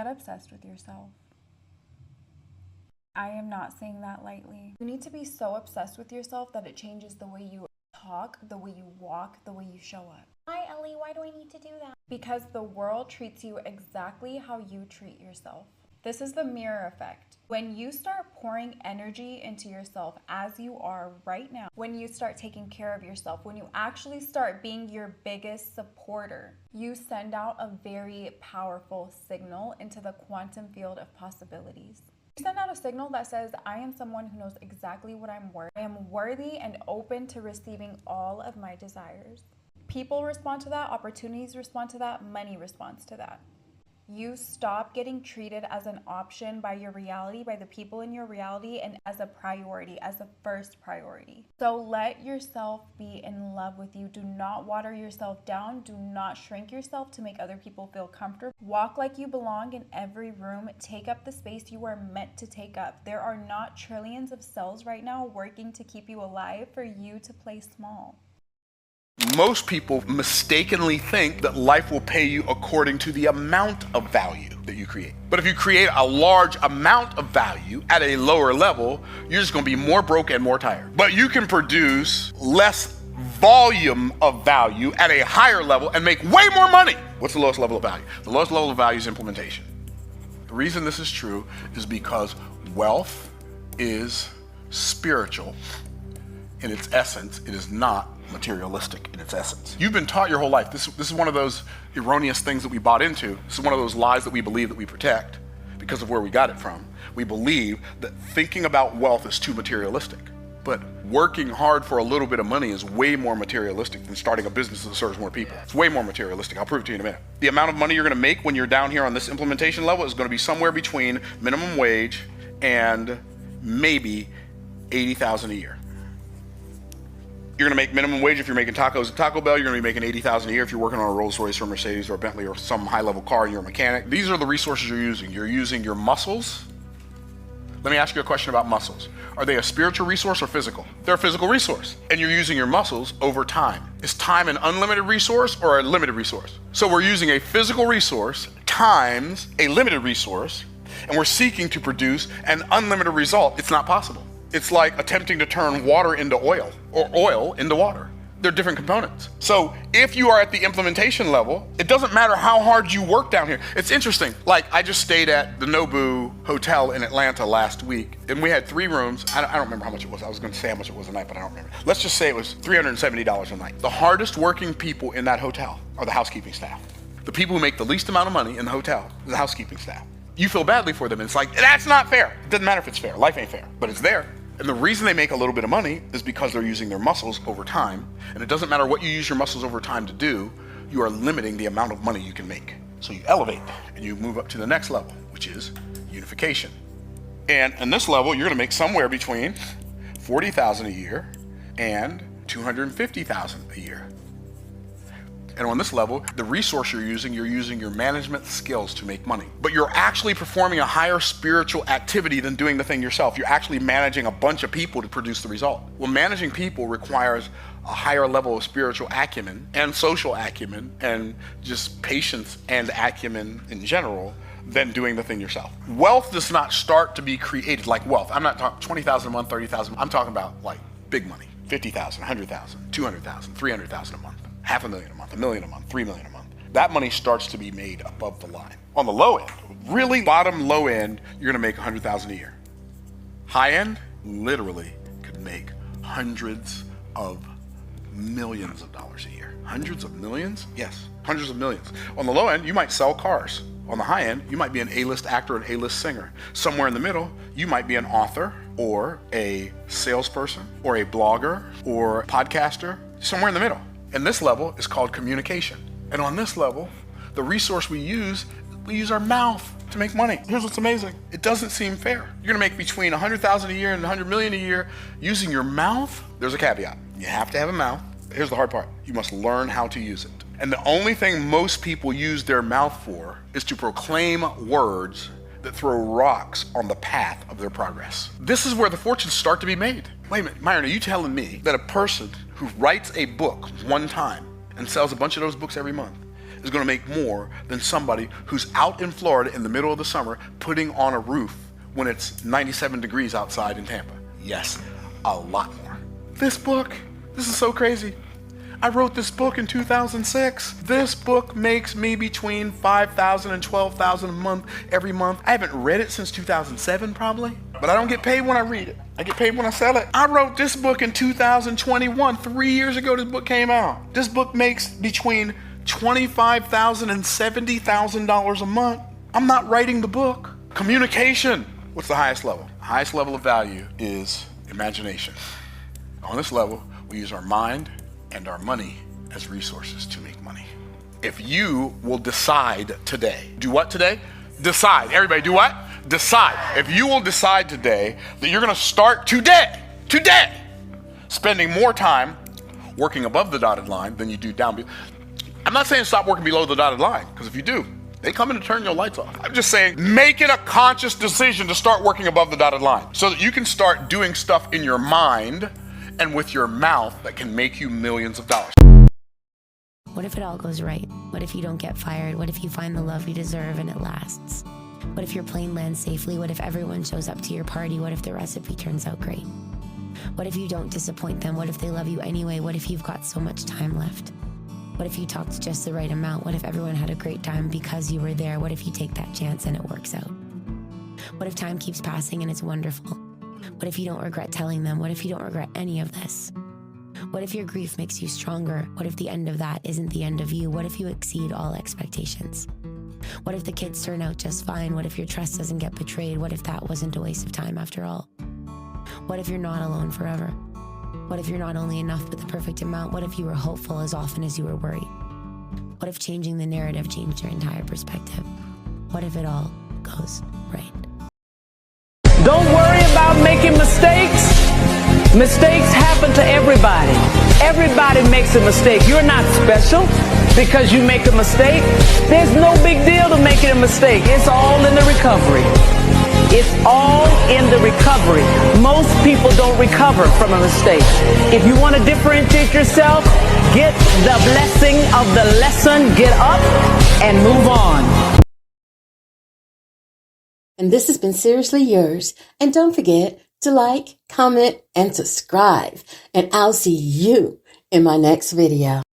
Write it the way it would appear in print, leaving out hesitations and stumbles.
Get obsessed with yourself. I am not saying that lightly. You need to be so obsessed with yourself that it changes the way you talk, the way you walk, the way you show up. Hi, Ellie, why do I need to do that? Because the world treats you exactly how you treat yourself. This is the mirror effect. When you start pouring energy into yourself as you are right now, when you start taking care of yourself, when you actually start being your biggest supporter, you send out a very powerful signal into the quantum field of possibilities. You send out a signal that says, I am someone who knows exactly what I'm worth. I am worthy and open to receiving all of my desires. People respond to that, opportunities respond to that, money responds to that. You stop getting treated as an option by your reality, by the people in your reality, and as a priority, as a first priority. So let yourself be in love with you. Do not water yourself down. Do not shrink yourself to make other people feel comfortable. Walk like you belong in every room. Take up the space you are meant to take up. There are not trillions of cells right now working to keep you alive for you to play small. Most people mistakenly think that life will pay you according to the amount of value that you create. But if you create a large amount of value at a lower level, you're just going to be more broke and more tired. But you can produce less volume of value at a higher level and make way more money. What's the lowest level of value? The lowest level of value is implementation. The reason this is true is because wealth is spiritual in its essence. It is not materialistic in its essence. You've been taught your whole life. This is one of those erroneous things that we bought into. This is one of those lies that we believe that we protect because of where we got it from. We believe that thinking about wealth is too materialistic. But working hard for a little bit of money is way more materialistic than starting a business that serves more people. It's way more materialistic. I'll prove it to you in a minute. The amount of money you're going to make when you're down here on this implementation level is going to be somewhere between minimum wage and maybe $80,000 a year. You're going to make minimum wage if you're making tacos at Taco Bell. You're going to be making $80,000 a year if you're working on a Rolls Royce or Mercedes or a Bentley or some high-level car and you're a mechanic. These are the resources you're using. You're using your muscles. Let me ask you a question about muscles. Are they a spiritual resource or physical? They're a physical resource. And you're using your muscles over time. Is time an unlimited resource or a limited resource? So we're using a physical resource times a limited resource, and we're seeking to produce an unlimited result. It's not possible. It's like attempting to turn water into oil or oil into water. They're different components. So if you are at the implementation level, it doesn't matter how hard you work down here. It's interesting. Like I just stayed at the Nobu Hotel in Atlanta last week, and we had 3 rooms. I don't remember how much it was. I was going to say how much it was a night, but I don't remember. Let's just say it was $370 a night. The hardest working people in that hotel are the housekeeping staff. The people who make the least amount of money in the hotel is the housekeeping staff. You feel badly for them. And it's like, that's not fair. It doesn't matter if it's fair. Life ain't fair, but it's there. And the reason they make a little bit of money is because they're using their muscles over time. And it doesn't matter what you use your muscles over time to do, you are limiting the amount of money you can make. So you elevate and you move up to the next level, which is unification. And in this level, you're gonna make somewhere between $40,000 a year and $250,000 a year. And on this level, the resource you're using your management skills to make money. But you're actually performing a higher spiritual activity than doing the thing yourself. You're actually managing a bunch of people to produce the result. Well, managing people requires a higher level of spiritual acumen and social acumen and just patience and acumen in general than doing the thing yourself. Wealth does not start to be created like wealth. I'm not talking 20,000 a month, 30,000. I'm talking about like big money, 50,000, 100,000, 200,000, 300,000 a month. $500,000 a month, $1 million a month, $3 million a month. That money starts to be made above the line. On the low end, really bottom low end, you're gonna make $100,000 a year. High end, literally could make hundreds of millions of dollars a year. Hundreds of millions? Yes, hundreds of millions. On the low end, you might sell cars. On the high end, you might be an A-list actor, an A-list singer. Somewhere in the middle, you might be an author or a salesperson or a blogger or a podcaster, somewhere in the middle. And this level is called communication. And on this level, the resource we use our mouth to make money. Here's what's amazing. It doesn't seem fair. You're gonna make between 100,000 a year and 100 million a year using your mouth. There's a caveat. You have to have a mouth. Here's the hard part. You must learn how to use it. And the only thing most people use their mouth for is to proclaim words that throw rocks on the path of their progress. This is where the fortunes start to be made. Wait a minute, Myron, are you telling me that a person who writes a book one time and sells a bunch of those books every month is going to make more than somebody who's out in Florida in the middle of the summer putting on a roof when it's 97 degrees outside in Tampa. Yes, a lot more. This is so crazy. I wrote this book in 2006. This book makes me between $5,000 and $12,000 a month every month. I haven't read it since 2007 probably, but I don't get paid when I read it. I get paid when I sell it. I wrote this book in 2021. 3 years ago this book came out. This book makes between $25,000 and $70,000 a month. I'm not writing the book. Communication. What's the highest level? The highest level of value is imagination. On this level, we use our mind and our money as resources to make money. If you will decide today, do what today? Decide. Everybody do what? Decide. If you will decide today that you're going to start today, spending more time working above the dotted line than you do down. I'm not saying stop working below the dotted line, because if you do, they come in and turn your lights off. I'm just saying make it a conscious decision to start working above the dotted line so that you can start doing stuff in your mind and with your mouth that can make you millions of dollars. What if it all goes right? What if you don't get fired? What if you find the love you deserve and it lasts? What if your plane lands safely? What if everyone shows up to your party? What if the recipe turns out great? What if you don't disappoint them? What if they love you anyway? What if you've got so much time left? What if you talked just the right amount? What if everyone had a great time because you were there? What if you take that chance and it works out? What if time keeps passing and it's wonderful? What if you don't regret telling them? What if you don't regret any of this? What if your grief makes you stronger? What if the end of that isn't the end of you? What if you exceed all expectations? What if the kids turn out just fine? What if your trust doesn't get betrayed? What if that wasn't a waste of time after all? What if you're not alone forever? What if you're not only enough but the perfect amount? What if you were hopeful as often as you were worried? What if changing the narrative changed your entire perspective? What if it all goes right? Don't worry about making mistakes. Mistakes happen to everybody. Everybody makes a mistake. You're not special because you make a mistake. There's no big deal to making a mistake. It's all in the recovery. It's all in the recovery. Most people don't recover from a mistake. If you want to differentiate yourself, get the blessing of the lesson, get up and move on. And this has been Seriously Yours. And don't forget to like, comment, and subscribe. And I'll see you in my next video.